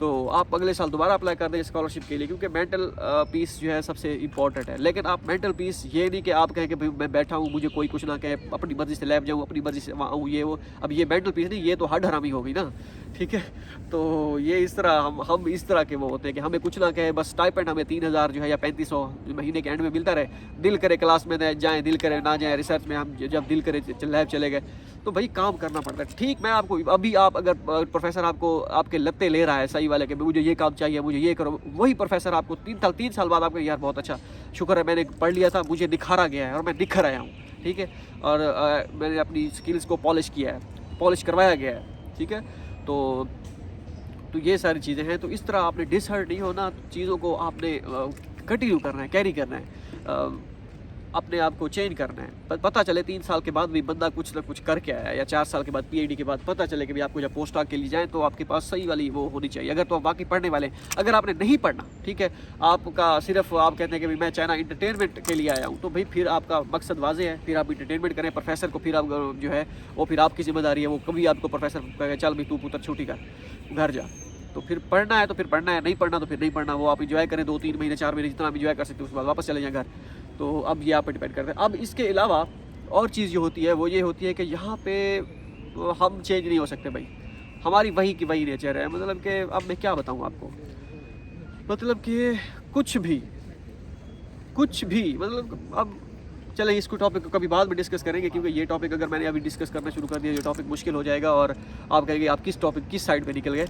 تو آپ اگلے سال دوبارہ اپلائی کر دیں اسکالرشپ کے لیے، کیونکہ مینٹل پیس جو ہے سب سے امپورٹنٹ ہے. لیکن آپ مینٹل پیس یہ نہیں کہ آپ کہیں کہ بھائی میں بیٹھا ہوں مجھے کوئی کچھ نہ کہے، اپنی مرضی سے لیب جاؤں، اپنی مرضی سے وہاں آؤں، یہ وہ. اب یہ مینٹل پیس نہیں، یہ تو ہڈ حرامی ہو گئی نا. ٹھیک ہے، تو یہ اس طرح ہم اس طرح کے وہ ہوتے ہیں کہ ہمیں کچھ نہ کہے، بس اسٹائپنڈ ہمیں 3000 جو ہے یا 3500 مہینے کے اینڈ میں ملتا رہے. دل کرے کلاس میں جائیں، دل کرے نہ جائیں، ریسرچ میں ہم جب دل کرے لیب چلے گئے. تو بھائی کام کرنا پڑتا ہے. ٹھیک، میں آپ کو ابھی آپ اگر پروفیسر آپ کو آپ کے لتے لے رہا ہے صحیح والے کہ مجھے یہ کام چاہیے، مجھے یہ کرو، وہی پروفیسر آپ کو 3 سال بعد آپ کو یار بہت اچھا شکر ہے میں نے پڑھ لیا تھا، مجھے نکھارا گیا ہے اور میں نکھر آیا ہوں. ٹھیک ہے، اور میں نے اپنی اسکلس کو پالش کیا ہے، پالش کروایا گیا ہے. ٹھیک ہے، تو یہ ساری چیزیں ہیں. تو اس طرح آپ نے ڈس ہرٹ نہیں ہونا، چیزوں کو آپ نے کنٹینیو کرنا ہے، کیری کرنا ہے، اپنے آپ کو چینج کرنا ہے. پتہ چلے 3 سال کے بعد بھی بندہ کچھ نہ کچھ کر کے آیا، یا 4 سال کے بعد PhD کے بعد پتہ چلے کہ بھی آپ کو جب پوسٹ ڈاک کے لیے جائیں تو آپ کے پاس صحیح والی وہ ہونی چاہیے. اگر تو آپ باقی پڑھنے والے ہیں، اگر آپ نے نہیں پڑھنا، ٹھیک ہے، آپ کا صرف آپ کہتے ہیں کہ میں چائنا انٹرٹینمنٹ کے لیے آیا ہوں، تو بھائی پھر آپ کا مقصد واضح ہے، پھر آپ انٹرٹینمنٹ کریں. پروفیسر کو پھر آپ جو ہے وہ پھر آپ کی ذمہ داری ہے، وہ کبھی آپ کو پروفیسر کہے چل بھائی تو پتر چھوٹی کر گھر جا. تو پھر پڑھنا ہے تو پھر پڑھنا ہے، نہیں پڑھنا تو پھر نہیں پڑھنا. وہ آپ انجوائے کریں 2-3 مہینے 4 مہینے جتنا آپ انجوائے کر سکتے ہیں، اس کے بعد واپس چلے جائیں گھر. تو اب یہ آپ پہ ڈپینڈ کرتے ہیں. اب اس کے علاوہ اور چیز جو ہوتی ہے وہ یہ ہوتی ہے کہ یہاں پہ ہم چینج نہیں ہو سکتے بھائی، ہماری وہی کی وہی نیچر ہے. مطلب کہ اب میں کیا بتاؤں آپ کو، مطلب کہ کچھ بھی مطلب اب چلیں اس کو ٹاپک کو کبھی بعد میں ڈسکس کریں گے، کیونکہ یہ ٹاپک اگر میں نے ابھی ڈسکس کرنا شروع کر دیا یہ ٹاپک مشکل ہو جائے گا اور آپ کہیں گے آپ کس سائڈ پہ نکل گئے.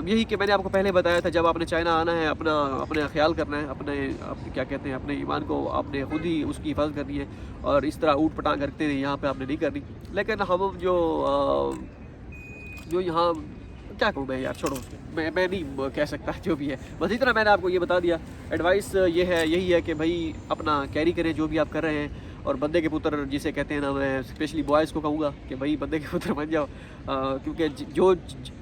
یہی کہ میں نے آپ کو پہلے بتایا تھا، جب آپ نے چائنا آنا ہے اپنا خیال کرنا ہے، اپنے کیا کہتے ہیں اپنے ایمان کو آپ نے خود ہی اس کی حفاظت کرنی ہے، اور اس طرح اوٹ پٹانگ کرتے ہیں یہاں پہ آپ نے نہیں کرنی. لیکن ہم جو یہاں کیا کہوں میں یار، چھوڑو میں نہیں کہہ سکتا جو بھی ہے. بس اتنا میں نے آپ کو یہ بتا دیا. ایڈوائس یہی ہے کہ بھائی اپنا کیری کریں جو بھی آپ کر رہے ہیں، اور بندے کے پتر جسے کہتے ہیں نا، میں اسپیشلی بوائز کو کہوں گا کہ بھائی بندے کے پتر بن جاؤ. کیونکہ جو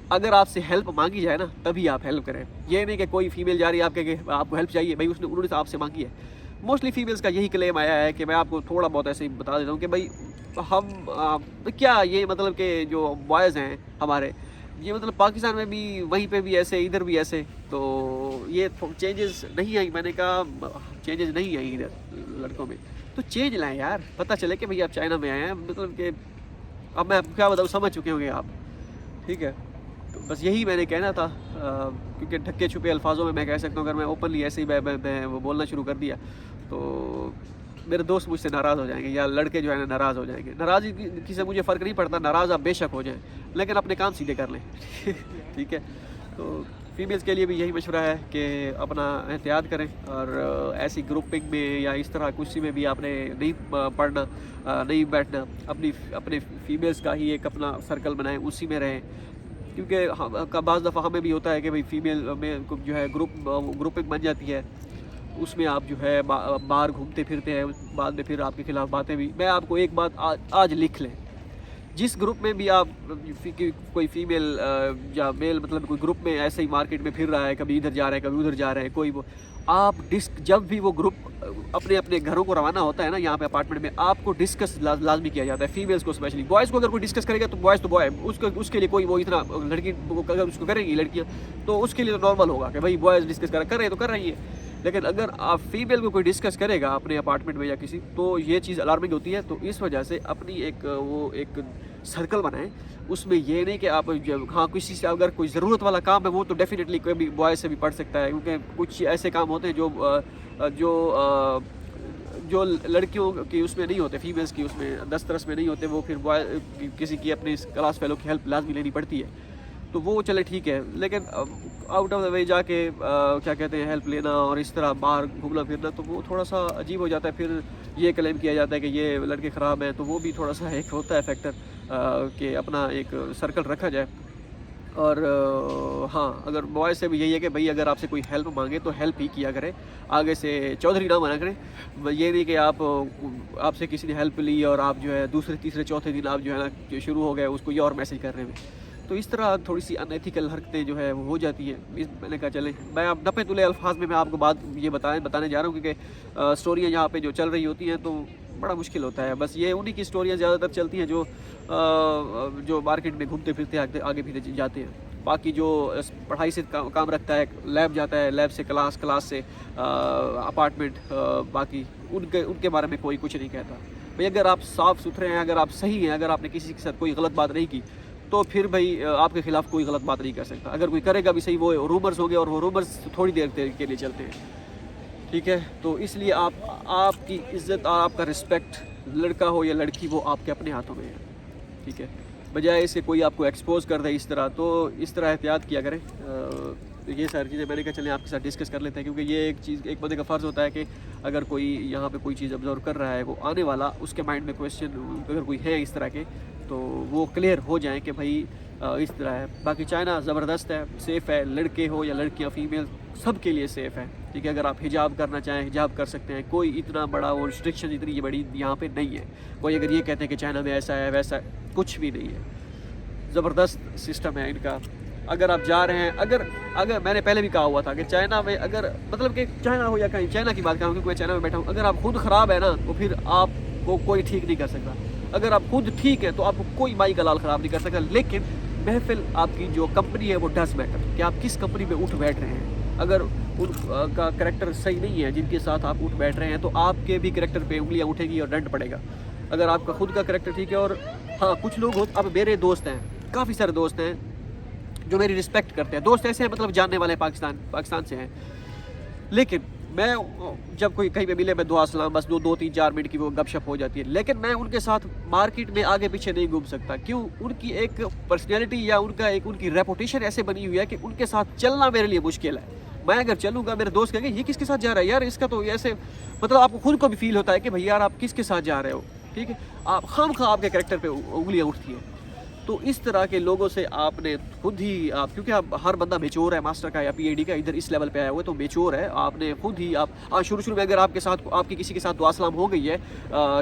اگر آپ سے ہیلپ مانگی جائے نا تبھی آپ ہیلپ کریں. یہ نہیں کہ کوئی فیمیل جا رہی ہے آپ کہ آپ کو ہیلپ چاہیے، بھائی انہوں نے آپ سے مانگی ہے. موسٹلی فیمیلس کا یہی کلیم آیا ہے کہ میں آپ کو تھوڑا بہت ایسے ہی بتا دیتا ہوں کہ بھائی ہم کیا یہ مطلب کہ جو بوائز ہیں ہمارے، یہ مطلب پاکستان میں بھی وہیں پہ بھی ایسے، ادھر بھی ایسے. تو یہ چینجز نہیں آئی، میں نے کہا چینجز نہیں آئی ادھر لڑکوں میں. تو چینج لائیں یار، پتہ چلے کہ بھئی آپ چائنا میں آئے ہیں. مطلب کہ اب میں آپ کو کیا بتاؤں، سمجھ چکے ہوں گے آپ. ٹھیک ہے، تو بس یہی میں نے کہنا تھا. کیونکہ ڈھکے چھپے الفاظوں میں کہہ سکتا ہوں، اگر میں اوپنلی ایسے ہی میں وہ بولنا شروع کر دیا تو میرے دوست مجھ سے ناراض ہو جائیں گے، یا لڑکے جو ہے نا ناراض ہو جائیں گے. ناراضگی سے مجھے فرق نہیں پڑتا، ناراض آپ بے شک ہو جائیں، لیکن اپنے کام سیدھے کر لیں. ٹھیک ہے، تو فیمیلز کے لیے بھی یہی مشورہ ہے کہ اپنا احتیاط کریں، اور ایسی گروپنگ میں یا اس طرح کسی میں بھی آپ نے نہیں پڑھنا، نہیں بیٹھنا. اپنے فیمیلز کا ہی ایک اپنا سرکل بنائیں، اسی میں رہیں. کیونکہ بعض دفعہ ہمیں بھی ہوتا ہے کہ بھئی فیمیل میں جو ہے گروپنگ بن جاتی ہے، اس میں آپ جو ہے باہر گھومتے پھرتے ہیں، بعد میں پھر آپ کے خلاف باتیں بھی. میں آپ کو ایک بات آج لکھ لیں، جس گروپ میں بھی آپ کوئی فیمیل یا میل مطلب کوئی گروپ میں ایسے ہی مارکیٹ میں پھر رہا ہے، کبھی ادھر جا رہے ہیں کبھی ادھر جا رہے ہیں، کوئی وہ آپ جب بھی وہ گروپ اپنے گھروں کو روانہ ہوتا ہے نا، یہاں پہ اپارٹمنٹ میں آپ کو ڈسکس لازمی کیا جاتا ہے. فیمیلز کو اسپیشلی، بوائز کو اگر کوئی ڈسکس کرے گا تو بوائز تو بوائے، اس کے لیے کوئی وہ اتنا لڑکی اگر اس کو کریں گی لڑکیاں تو اس کے لیے تو نارمل ہوگا کہ بھائی بوائز ڈسکس کر رہے ہیں تو کر رہی ہے. لیکن اگر آپ فیمیل کو کوئی ڈسکس کرے گا اپنے اپارٹمنٹ میں یا کسی، تو یہ چیز الارمنگ ہوتی ہے. تو اس وجہ سے اپنی ایک سرکل بنائیں. اس میں یہ نہیں کہ آپ ہاں کسی سے اگر کوئی ضرورت والا کام ہے وہ تو ڈیفینیٹلی کوئی بھی بوائے سے بھی پڑھ سکتا ہے، کیونکہ کچھ ایسے کام ہوتے ہیں جو لڑکیوں کی اس میں نہیں ہوتے، فیمیلز کی اس میں دسترس میں نہیں ہوتے، وہ پھر کسی کی اپنی کلاس فیلو کی ہیلپ لازمی لینی پڑتی ہے. تو وہ چلے ٹھیک ہے، لیکن آؤٹ آف دا وے جا کے کیا کہتے ہیں ہیلپ لینا اور اس طرح باہر گھومنا پھرنا تو وہ تھوڑا سا عجیب ہو جاتا ہے. پھر یہ کلیم کیا جاتا ہے کہ یہ لڑکے خراب ہیں، تو وہ بھی تھوڑا سا ایک ہوتا ہے فیکٹر کہ اپنا ایک سرکل رکھا جائے. اور ہاں اگر بوائے سے بھی یہی ہے کہ بھئی اگر آپ سے کوئی ہیلپ مانگے تو ہیلپ ہی کیا کریں، آگے سے چودھری نہ بنا کریں. یہ نہیں کہ آپ سے کسی نے ہیلپ لی اور آپ جو ہے دوسرے تیسرے چوتھے دن آپ جو ہے نا شروع ہو گئے اس کو یہ اور میسج کر رہے ہیں. تو اس طرح تھوڑی سی ان ایتھیکل حرکتیں جو ہے وہ ہو جاتی ہیں. میں نے کہا چلیں میں اب نپے تلے الفاظ میں آپ کو بات یہ بتانے جا رہا ہوں، کیونکہ اسٹوریاں یہاں پہ جو چل رہی ہوتی ہیں تو بڑا مشکل ہوتا ہے. بس یہ انہی کی اسٹوریاں زیادہ تر چلتی ہیں جو مارکیٹ میں گھومتے پھرتے آگے پھر جاتے ہیں. باقی جو پڑھائی سے کام رکھتا ہے، لیب جاتا ہے، لیب سے کلاس، کلاس سے اپارٹمنٹ، باقی ان کے بارے میں کوئی کچھ نہیں کہتا بھئی۔ اگر آپ صاف ستھرے ہیں، اگر آپ صحیح ہیں، اگر آپ نے کسی کے ساتھ کوئی غلط بات نہیں کی تو پھر بھائی آپ کے خلاف کوئی غلط بات نہیں کر سکتا۔ اگر کوئی کرے گا بھی صحیح، وہ رومرز ہو گئے، اور وہ رومرز تھوڑی دیر کے لیے چلتے ہیں، ٹھیک ہے؟ تو اس لیے آپ کی عزت اور آپ کا رسپیکٹ، لڑکا ہو یا لڑکی، وہ آپ کے اپنے ہاتھوں میں ہے، ٹھیک ہے؟ بجائے اس کے کوئی آپ کو ایکسپوز کر دے اس طرح، تو اس طرح احتیاط کیا کریں۔ یہ ساری چیزیں میں نے کہا چلیں آپ کے ساتھ ڈسکس کر لیتے ہیں، کیونکہ یہ ایک چیز، ایک بندے کا فرض ہوتا ہے کہ اگر کوئی یہاں پہ کوئی چیز آبزرو کر رہا ہے، وہ آنے والا اس کے مائنڈ میں کویشچن اگر کوئی ہے اس طرح کے، تو وہ کلیئر ہو جائیں کہ بھائی اس طرح ہے۔ باقی چائنا زبردست ہے، سیف ہے، لڑکے ہو یا لڑکیاں، فیمیل، سب کے لیے سیف ہے، ٹھیک ہے؟ اگر آپ حجاب کرنا چاہیں، حجاب کر سکتے ہیں، کوئی اتنا بڑا وہ ریسٹرکشن اتنی بڑی یہاں پہ نہیں ہے۔ کوئی اگر یہ کہتے ہیں کہ چائنا میں ایسا ہے ویسا ہے، کچھ بھی نہیں ہے، زبردست سسٹم ہے ان کا۔ اگر آپ جا رہے ہیں، اگر میں نے پہلے بھی کہا ہوا تھا کہ چائنا میں، اگر مطلب کہ چائنا ہو یا کہیں، چائنا کی بات کروں کیونکہ میں چائنا میں بیٹھا ہوں، اگر آپ خود خراب ہے نا تو پھر آپ کو کوئی ٹھیک نہیں کر سکتا۔ اگر آپ خود ٹھیک ہے تو آپ کو کوئی مائی کا لال خراب نہیں کر سکتا، لیکن محفل آپ کی جو کمپنی ہے وہ ڈز میٹر، کہ آپ کس کمپنی میں اٹھ بیٹھ رہے ہیں۔ اگر ان کا کریکٹر صحیح نہیں ہے جن کے ساتھ آپ اٹھ بیٹھ رہے ہیں، تو آپ کے بھی کریکٹر پہ انگلیاں اٹھے گی اور ڈنڈ پڑے گا۔ اگر آپ کا خود کا کریکٹر ٹھیک ہے، اور ہاں کچھ لوگ اب میرے دوست ہیں، کافی سارے دوست ہیں جو میری رسپیکٹ کرتے ہیں، دوست ایسے ہیں مطلب جاننے والے پاکستان سے ہیں، لیکن میں جب کوئی کہیں پہ ملے میں دعا سلام، بس 2-3-4 منٹ کی وہ گپ شپ ہو جاتی ہے، لیکن میں ان کے ساتھ مارکیٹ میں آگے پیچھے نہیں گھوم سکتا۔ کیوں؟ ان کی ایک پرسنالٹی یا ان کی ریپوٹیشن ایسے بنی ہوئی ہے کہ ان کے ساتھ چلنا میرے لیے مشکل ہے۔ میں اگر چلوں گا، میرے دوست کہیں گے یہ کس کے ساتھ جا رہا ہے یار، اس کا تو ایسے، مطلب آپ کو خود کو بھی فیل ہوتا ہے کہ بھائی یار آپ کس کے ساتھ جا رہے ہو، ٹھیک ہے؟ آپ خواہ آپ کے کریکٹر پہ انگلیاں اٹھتی ہیں۔ تو اس طرح کے لوگوں سے آپ نے خود ہی کیونکہ آپ ہر بندہ میچور ہے، ماسٹر کا یا پی ایچ ڈی کا ادھر اس لیول پہ آیا ہوا ہے، تو میچور ہے، آپ نے خود ہی شروع میں اگر آپ کے ساتھ، آپ کی کسی کے ساتھ دعا سلام ہو گئی ہے،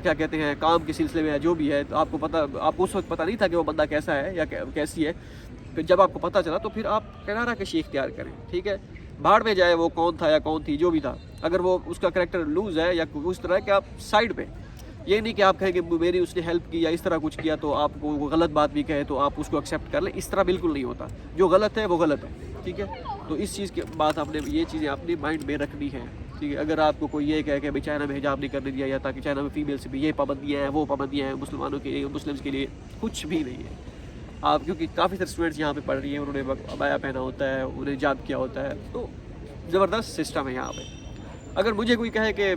کیا کہتے ہیں، کام کے سلسلے میں جو بھی ہے، تو آپ کو اس وقت پتہ نہیں تھا کہ وہ بندہ کیسا ہے یا کیسی ہے، جب آپ کو پتہ چلا تو پھر آپ کنارہ کشی اختیار کریں، ٹھیک ہے؟ بھاڑ میں جائے وہ کون تھا یا کون تھی، جو بھی تھا، اگر وہ اس کا کریکٹر لوز ہے یا اس طرح کہ آپ سائڈ پہ، یہ نہیں کہ آپ کہیں کہ میری اس نے ہیلپ کی یا اس طرح کچھ کیا تو آپ کو وہ غلط بات بھی کہے تو آپ اس کو ایکسیپٹ کر لیں، اس طرح بالکل نہیں ہوتا۔ جو غلط ہے وہ غلط ہے، ٹھیک ہے؟ تو اس چیز کے بات آپ نے، یہ چیزیں اپنے مائنڈ میں رکھنی ہے، ٹھیک ہے؟ اگر آپ کو کوئی یہ کہے کہ بھائی چائنا میں حجاب نہیں کرنے دیا، یا تاکہ چائنا میں فیمیل سے بھی یہ پابندیاں ہیں، وہ پابندیاں ہیں، مسلمانوں کے لیے، مسلمس کے لیے، کچھ بھی نہیں ہے۔ آپ کیونکہ کافی سارے اسٹوڈنٹس یہاں پہ پڑھ رہی ہیں، انہوں نے عبایا پہنا ہوتا ہے، انہیں حجاب کیا ہوتا ہے، تو زبردست سسٹم ہے یہاں پہ۔ اگر مجھے کوئی کہے کہ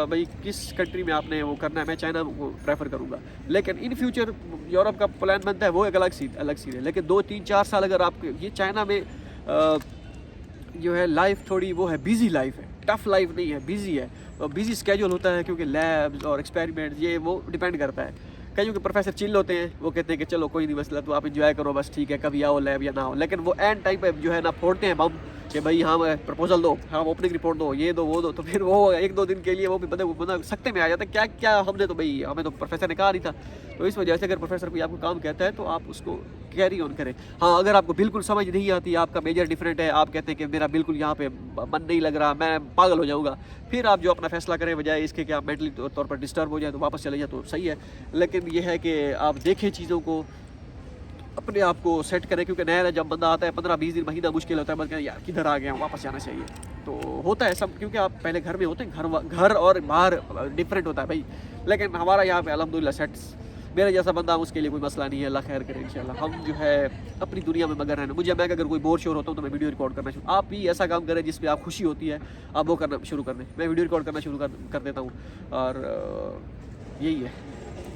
بھائی کس کنٹری میں آپ نے وہ کرنا ہے، میں چائنا کو پریفر کروں گا، لیکن ان فیوچر یورپ کا پلان بنتا ہے، وہ ایک الگ سیٹ ہے، لیکن 2-3-4 سال اگر آپ یہ چائنا میں جو ہے لائف تھوڑی وہ ہے، بیزی لائف ہے، ٹف لائف نہیں ہے، بیزی ہے، بیزی اسکیجول ہوتا ہے، کیونکہ لیبز اور ایکسپیریمنٹ یہ وہ ڈیپینڈ کرتا ہے۔ کئیوں کے پروفیسر چل ہوتے ہیں، وہ کہتے ہیں کہ چلو کوئی نہیں مسئلہ، تو آپ انجوائے کرو بس، ٹھیک ہے، کبھی آؤ لیب یا نہ ہو، لیکن وہ اینڈ ٹائم پہ جو ہے نا پھوڑتے ہیں بم کہ بھائی ہاں پرپوزل دو، ہاں اوپننگ رپورٹ دو، یہ دو وہ دو، تو پھر وہ 1-2 دن کے لیے وہ بھی بندہ سکتے میں آ جاتا ہے، کیا ہم نے تو بھائی، ہمیں تو پروفیسر نے کہا نہیں تھا۔ تو اس وجہ سے اگر پروفیسر کوئی آپ کو کام کہتا ہے تو آپ اس کو کیری آن کریں۔ ہاں اگر آپ کو بالکل سمجھ نہیں آتی، آپ کا میجر ڈیفرنٹ ہے، آپ کہتے ہیں کہ میرا بالکل یہاں پہ من نہیں لگ رہا، میں پاگل ہو جاؤں گا، پھر آپ جو اپنا فیصلہ کریں، بجائے اس کے کہ آپ مینٹلی طور پر ڈسٹرب ہو جائیں تو واپس چلے جائیں، تو صحیح ہے۔ لیکن یہ ہے کہ آپ دیکھیں چیزوں کو، اپنے آپ کو سیٹ کریں، کیونکہ نیا جب بندہ آتا ہے 15-20 دن، مہینہ مشکل ہوتا ہے، بس کہتے ہیں یار کدھر آ گیا ہوں، واپس جانا چاہیے، تو ہوتا ہے سب، کیونکہ آپ پہلے گھر میں ہوتے ہیں، گھر اور باہر ڈفرینٹ ہوتا ہے بھائی، لیکن ہمارا یہاں پہ الحمدللہ سیٹس، میرے جیسا بندہ اس کے لیے کوئی مسئلہ نہیں ہے، اللہ خیر کرے انشاءاللہ۔ ہم جو ہے اپنی دنیا میں مگر رہنا، میں اگر کوئی بور شور ہوتا ہوں تو میں ویڈیو ریکارڈ کرنا شروع، آپ بھی ایسا کام کریں جس پہ آپ خوشی ہوتی ہے، آپ وہ کرنا شروع کر دیں، میں ویڈیو ریکارڈ کرنا شروع کر دیتا ہوں، اور یہی ہے،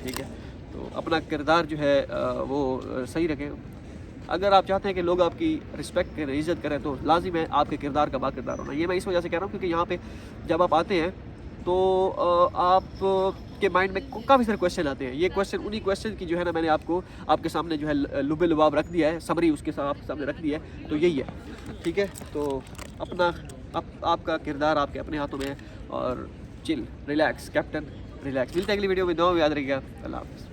ٹھیک ہے؟ تو اپنا کردار جو ہے وہ صحیح رکھیں۔ اگر آپ چاہتے ہیں کہ لوگ آپ کی رسپیکٹ کریں، عزت کریں، تو لازم ہے آپ کے کردار کا با کردار ہونا۔ یہ میں اس وجہ سے کہہ رہا ہوں کیونکہ یہاں پہ جب آپ آتے ہیں تو آپ کے مائنڈ میں کافی سارے کویشچن آتے ہیں، یہ کویشچن انہی کویشچن کی جو ہے نا میں نے آپ کو آپ کے سامنے جو ہے لب لباب رکھ دیا ہے، سمری اس کے ساتھ آپ کے سامنے رکھ دیا ہے، تو یہی ہے، ٹھیک ہے؟ تو اپنا آپ کا کردار آپ کے اپنے ہاتھوں میں ہے، اور چل ریلیکس کیپٹن ریلیکس۔ ملتے ہیں اگلی ویڈیو میں، دعا میں یاد رکھیے گا، اللہ حافظ۔